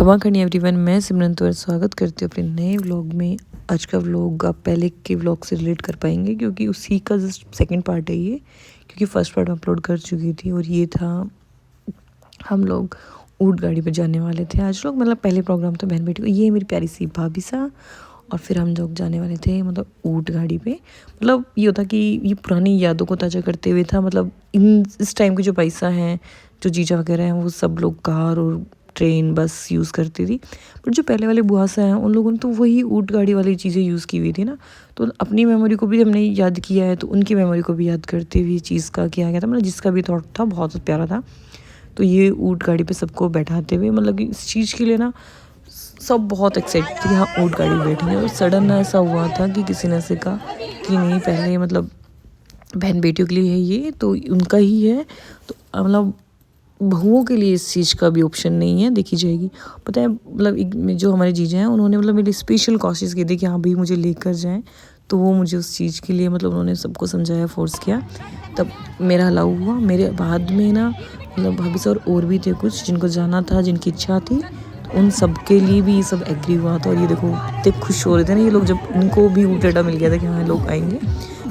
क्षमा करनी एवरीवन, मैं सिमरन तुम्हारा स्वागत करती हूँ अपने नए व्लॉग में। आज का व्लॉग आप पहले के व्लॉग से रिलेट कर पाएंगे क्योंकि उसी का जस्ट सेकंड पार्ट है ये, क्योंकि फर्स्ट पार्ट अपलोड कर चुकी थी। और ये था हम लोग ऊँट गाड़ी पर जाने वाले थे आज लोग, मतलब पहले प्रोग्राम था बहन बेटी को। ये मेरी प्यारी सी भाभी सा, और फिर हम लोग जाने वाले थे मतलब ऊँट गाड़ी पे। मतलब ये होता कि ये पुरानी यादों को ताज़ा करते हुए था। मतलब इस टाइम के जो पैसा हैं, जो जीजा वगैरह हैं, वो सब लोग कार और ट्रेन बस यूज़ करती थी। बट जो पहले वाले बुआ से हैं उन लोगों ने तो वही ऊँट गाड़ी वाली चीज़ें यूज़ की हुई थी ना। तो अपनी मेमोरी को भी हमने याद किया है, तो उनकी मेमोरी को भी याद करते हुए चीज़ का किया गया था। मतलब जिसका भी थॉट था बहुत प्यारा था। तो ये ऊँट गाड़ी पे सबको बैठाते हुए, मतलब कि इस चीज़ के लिए ना सब बहुत एक्साइटेड थे कि हाँ ऊँट गाड़ी में बैठेंगे। और सडन ऐसा हुआ था कि किसी ने ऐसे कहा कि नहीं, पहले मतलब बहन बेटियों के लिए है ये, तो उनका ही है, तो मतलब बहुओं के लिए इस चीज़ का भी ऑप्शन नहीं है, देखी जाएगी। पता है मतलब जो हमारे जीजा हैं उन्होंने मतलब मेरी स्पेशल कोशिश की थी कि हाँ भाई मुझे लेकर जाएं। तो वो मुझे उस चीज़ के लिए मतलब उन्होंने सबको समझाया, फोर्स किया, तब मेरा अलाउ हुआ। मेरे बाद में ना मतलब भाभी से और भी थे कुछ जिनको जाना था, जिनकी इच्छा थी, तो उन सब के लिए भी ये सब एग्री हुआ था। और ये देखो इतने खुश हो रहे थे ना ये लोग जब उनको भी ऊँट मिल गया था कि हाँ लोग आएंगे।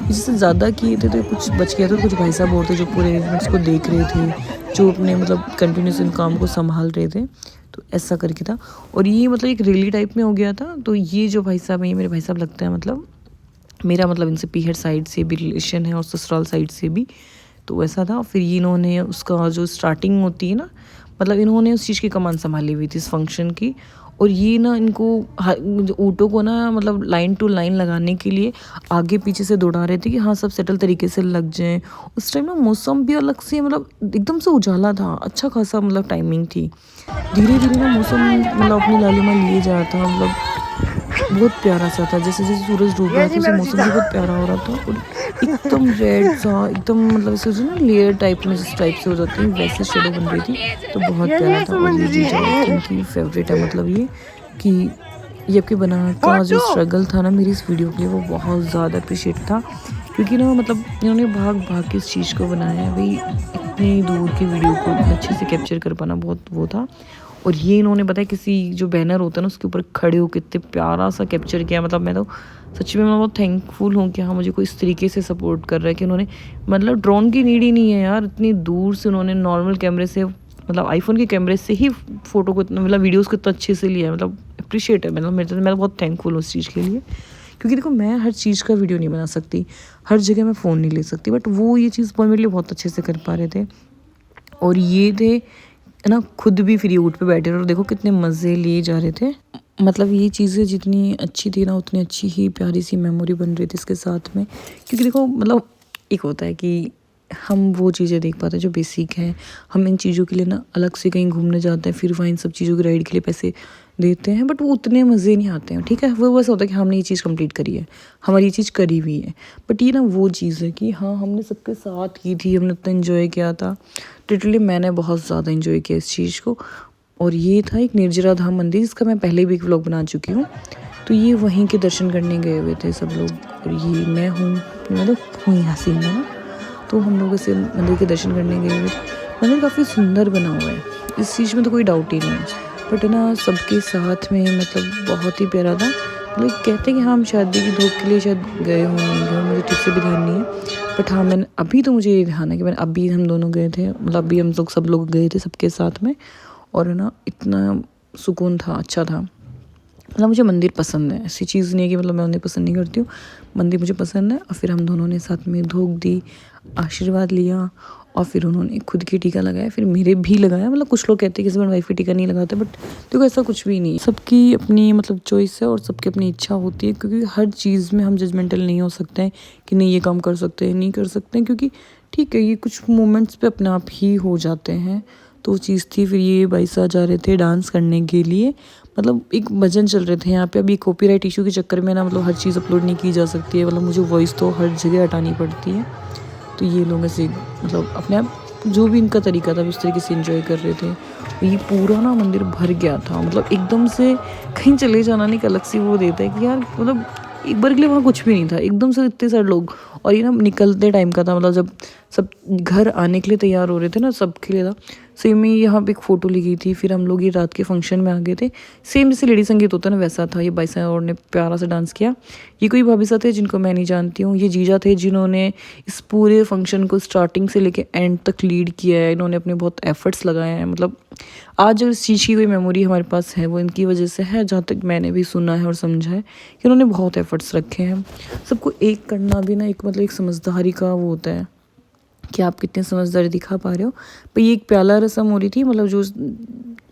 जिससे ज़्यादा किए थे तो कुछ बच गया था। कुछ भाई साहब और थे जो पूरे अरेंजमेंट्स को देख रहे थे, जो अपने मतलब कंटिन्यूस इन काम को संभाल रहे थे। तो ऐसा करके था। और ये मतलब एक रैली टाइप में हो गया था। तो ये जो भाई साहब हैं, ये मेरे भाई साहब लगता है, मतलब मेरा मतलब इनसे पीहर साइड से भी रिलेशन है और ससुराल साइड से भी। तो ऐसा था। फिर ये इन्होंने उसका जो स्टार्टिंग होती है ना, मतलब इन्होंने उस चीज़ की कमान संभाली हुई थी इस फंक्शन की। और ये ना इनको ऊँटों को ना मतलब लाइन टू लाइन लगाने के लिए आगे पीछे से दौड़ा रहे थे कि हाँ सब सेटल तरीके से लग जाएं। उस टाइम ना मौसम भी अलग से मतलब एकदम से उजाला था, अच्छा खासा मतलब टाइमिंग थी। धीरे धीरे ना मौसम मतलब अपनी लालिमा लिए जा रहा था। मतलब बहुत प्यारा सा था, जैसे जैसे सूरज डूब रहा था उसे मौसम भी बहुत प्यारा हो रहा था। और एकदम रेड सा, एकदम मतलब ऐसे ना लेयर टाइप में जिस टाइप से हो जाती है वैसे शेडो बन रही थी। तो बहुत प्यारा था। और ये जीजा इनकी फेवरेट है, मतलब ये कि ये आपके बना का जो स्ट्रगल था ना मेरी इस वीडियो के लिए, वो बहुत ज़्यादा अप्रिशिएट था। क्योंकि ना मतलब इन्होंने भाग भाग के इस चीज़ को बनाया है भाई, इतनी दूर की वीडियो को अच्छे से कैप्चर कर पाना बहुत वो था। और ये इन्होंने बताया किसी जो बैनर होता है ना उसके ऊपर खड़े हो कितने प्यारा सा कैप्चर किया। मतलब मैं तो सच में मैं बहुत थैंकफुल हूँ कि हाँ मुझे कोई इस तरीके से सपोर्ट कर रहा है कि उन्होंने मतलब ड्रोन की नीड ही नहीं है यार, इतनी दूर से उन्होंने नॉर्मल कैमरे से मतलब आईफोन के कैमरे से ही फ़ोटो को इतना मतलब वीडियोज़ को इतना अच्छे से लिया है। मतलब अप्रिशिएट है, मतलब मैं बहुत थैंकफुल हूँ उस चीज़ के लिए। क्योंकि देखो मैं हर चीज़ का वीडियो नहीं बना सकती, हर जगह मैं फ़ोन नहीं ले सकती, बट वो ये चीज़ मेरे लिए बहुत अच्छे से कर पा रहे थे। और ये थे ना खुद भी फ्री ऊँट पे बैठे और देखो कितने मज़े लिए जा रहे थे। मतलब ये चीज़ें जितनी अच्छी थी ना उतनी अच्छी ही प्यारी सी मेमोरी बन रही थी इसके साथ में। क्योंकि देखो मतलब एक होता है कि हम वो चीज़ें देख पाते हैं जो बेसिक हैं। हम इन चीज़ों के लिए ना अलग से कहीं घूमने जाते हैं, फिर वहाँ इन सब चीज़ों की राइड के लिए पैसे देते हैं, बट वो उतने मज़े नहीं आते हैं। ठीक है, वो ऐसा होता है कि हमने ये चीज़ कंप्लीट करी है, हमारी ये चीज़ करी हुई है। बट ये ना वो चीज़ है कि हाँ हमने सबके साथ की थी, हमने इतना इन्जॉय किया था। लिटरली मैंने बहुत ज़्यादा इन्जॉय किया इस चीज़ को। और ये था एक निर्जरा धाम मंदिर, जिसका मैं पहले भी एक व्लॉग बना चुकी हूँ। तो ये वहीं के दर्शन करने गए हुए थे सब लोग। और ये मैं हूँ, मतलब हूँ यहाँ से ना। तो हम लोग ऐसे मंदिर के दर्शन करने गए हुए थे। मंदिर काफ़ी सुंदर बना हुआ है, इस चीज़ में तो कोई डाउट ही नहीं है। बट ना सबके साथ में मतलब बहुत ही प्यारा था। मतलब कहते हैं कि हाँ हम शादी की धूप के लिए शायद गए होंगे, मुझे ठीक से भी ध्यान नहीं है। बट हाँ मैंने अभी तो मुझे ये ध्यान है कि मैंने अभी हम दोनों गए थे, मतलब अभी हम लोग सब लोग गए थे सबके साथ में। और ना इतना सुकून था, अच्छा था। मतलब मुझे मंदिर पसंद है, ऐसी चीज़ नहीं है कि मतलब मैं मंदिर पसंद नहीं करती हूँ, मंदिर मुझे पसंद है। और फिर हम दोनों ने साथ में धूप दी, आशीर्वाद लिया, और फिर उन्होंने खुद की टीका लगाया, फिर मेरे भी लगाया। मतलब कुछ लोग कहते हैं कि हस्बैंड वाइफ की टीका नहीं लगाते, बट देखो ऐसा कुछ भी नहीं है। सबकी अपनी मतलब चॉइस है और सबकी अपनी इच्छा होती है। क्योंकि हर चीज़ में हम जजमेंटल नहीं हो सकते हैं कि नहीं ये काम कर सकते हैं, नहीं कर सकते हैं, क्योंकि ठीक है ये कुछ मोमेंट्स पे अपने आप ही हो जाते हैं। तो वो चीज़ थी। फिर ये भाई साहब जा रहे थे डांस करने के लिए, मतलब एक भजन चल रहे थे यहाँ पे। अभी कॉपीराइट इशू के चक्कर में ना मतलब हर चीज़ अपलोड नहीं की जा सकती है, मतलब मुझे वॉइस तो हर जगह हटानी पड़ती है। तो ये लोग ऐसे मतलब अपने आप जो भी इनका तरीका था उस तरीके से एंजॉय कर रहे थे। ये पूरा ना मंदिर भर गया था, मतलब एकदम से कहीं चले जाना नहीं, एक अलग सी वो देता है कि यार मतलब एक बार के लिए वहाँ कुछ भी नहीं था, एकदम से इतने सारे लोग। और ये ना निकलते टाइम का था, मतलब जब सब घर आने के लिए तैयार हो रहे थे ना, सबके लिए था, सेम में यहाँ पे एक फ़ोटो ली गई थी। फिर हम लोग ये रात के फंक्शन में आ गए थे। सेम जैसे लेडी संगीत होता है ना वैसा था। ये बाईसा और ने प्यारा सा डांस किया। ये कोई भाभी साहब थे जिनको मैं नहीं जानती हूँ। ये जीजा थे जिन्होंने इस पूरे फंक्शन को स्टार्टिंग से लेके एंड तक लीड किया है। इन्होंने अपने बहुत एफर्ट्स लगाए हैं। मतलब आज इस चीज़ की कोई मेमोरी हमारे पास है वो इनकी वजह से है, जहाँ तक मैंने भी सुना है और समझा है कि उन्होंने बहुत एफर्ट्स रखे हैं। सबको एक करना भी ना एक मतलब एक समझदारी का वो होता है कि आप कितने समझदारी दिखा पा रहे हो। पर ये एक प्याला रस्म हो रही थी, मतलब जो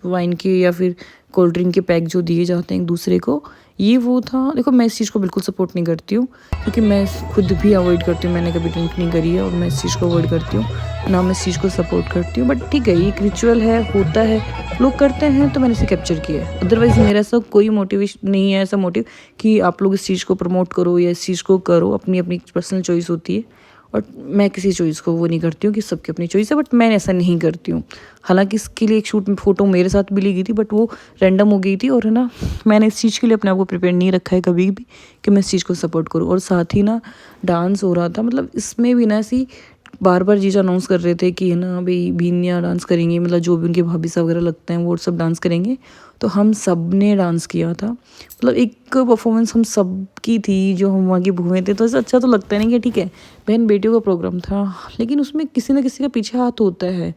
वाइन के या फिर कोल्ड ड्रिंक के पैक जो दिए जाते हैं एक दूसरे को, ये वो था। देखो मैं इस चीज़ को बिल्कुल सपोर्ट नहीं करती हूँ क्योंकि मैं खुद भी अवॉइड करती हूँ। मैंने कभी ड्रिंक नहीं करी है और मैं इस चीज़ को अवॉइड करती हूँ, ना मैं इस चीज़ को सपोर्ट करती हूँ। बट ठीक है, ये एक रिचुअल है, होता है, लोग करते हैं, तो मैंने इसे कैप्चर किया है। अदरवाइज़ मेरा ऐसा कोई मोटिवेशन नहीं है, ऐसा मोटिव कि आप लोग इस चीज़ को प्रमोट करो या इस चीज़ को करो। अपनी अपनी पर्सनल चॉइस होती है और मैं किसी चॉइस को वो नहीं करती हूँ कि सबकी अपनी चॉइस है, बट मैं ऐसा नहीं करती हूँ। हालांकि इसके लिए एक शूट फ़ोटो मेरे साथ भी ली गई थी बट वो रैंडम हो गई थी और है ना, मैंने इस चीज़ के लिए अपने आप को प्रिपेयर नहीं रखा है कभी भी कि मैं इस चीज़ को सपोर्ट करूँ। और साथ ही ना डांस हो रहा था, मतलब इसमें भी ना ऐसी बार बार जीजा अनाउंस कर रहे थे कि है ना भाई बीनिया डांस करेंगे, मतलब जो भी उनके भाभी साहब वगैरह लगते हैं वो सब डांस करेंगे। तो हम सब ने डांस किया था, मतलब एक परफॉर्मेंस हम सब की थी जो हम वहाँ की भूएँ थे। तो ऐसा अच्छा तो लगता नहीं कि ठीक है बहन बेटियों का प्रोग्राम था, लेकिन उसमें किसी ना किसी का पीछे हाथ होता है।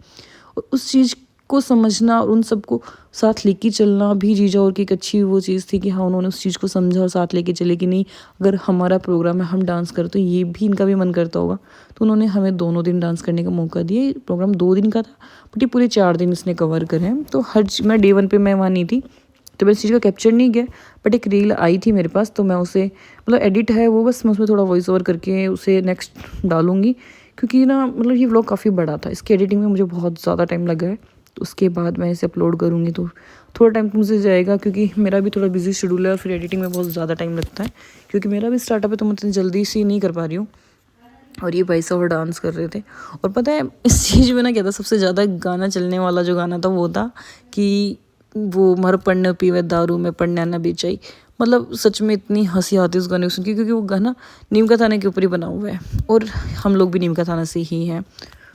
और उस चीज़ को समझना और उन सबको साथ लेके चलना भी जीजा और की एक अच्छी वो चीज़ थी कि हाँ उन्होंने उस चीज़ को समझा और साथ लेके चले कि नहीं अगर हमारा प्रोग्राम है हम डांस करें तो ये भी इनका भी मन करता होगा। तो उन्होंने हमें दोनों दिन डांस करने का मौका दिया। प्रोग्राम 2 दिन का था बट ये पूरे 4 दिन इसने कवर करे हैं। तो मैं डे 1 पे मैं वहाँ नहीं थी तो मैं इस चीज़ का कैप्चर नहीं किया। बट एक रील आई थी मेरे पास तो मैं उसे मतलब एडिट है वो, बस मैं उसमें थोड़ा वॉइस ओवर करके उसे नेक्स्ट डालूँगी क्योंकि ना मतलब ये व्लॉग काफ़ी बड़ा था। इसकी एडिटिंग में मुझे बहुत ज़्यादा टाइम लगा है। तो उसके बाद मैं इसे अपलोड करूँगी तो थोड़ा टाइम तो मुझे जाएगा क्योंकि मेरा भी थोड़ा बिजी शेड्यूल है और फिर एडिटिंग में बहुत ज़्यादा टाइम लगता है क्योंकि मेरा भी स्टार्टअप है तो मैं इतनी जल्दी से नहीं कर पा रही हूँ। और ये भाई साहब डांस कर रहे थे और पता है इस चीज़ में ना क्या था, सबसे ज़्यादा गाना चलने वाला जो गाना था वो था कि वो मर पढ़ने पीवे दारू में पढ़ने ना बेचाई। मतलब सच में इतनी हंसी आती है उस गाने को सुन के क्योंकि वो गाना नीम का थाने के ऊपर ही बना हुआ है और हम लोग भी नीम का थाना से ही हैं।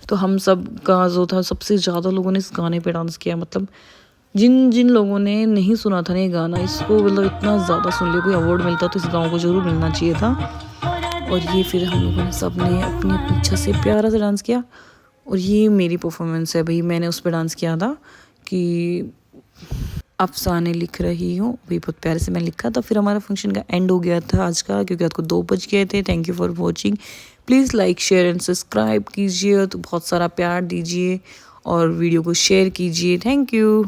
तो हम सब का जो था सबसे ज़्यादा लोगों ने इस गाने पे डांस किया। मतलब जिन जिन लोगों ने नहीं सुना था ना ये गाना, इसको मतलब इतना ज़्यादा सुन लिया, कोई अवार्ड मिलता तो इस गाँव को ज़रूर मिलना चाहिए था। और ये फिर हम लोगों ने सब ने अपनी अपनी इच्छा से प्यारा सा डांस किया। और ये मेरी परफॉर्मेंस है भाई, मैंने उस पर डांस किया था कि अफसाने लिख रही हूँ भाई, बहुत प्यारे से मैंने लिखा था। फिर हमारा फंक्शन का एंड हो गया था आज का क्योंकि रात को 2 बज गए थे। Thank you for watching. Please like share and subscribe कीजिए, तो बहुत सारा प्यार दीजिए और वीडियो को शेयर कीजिए। Thank you.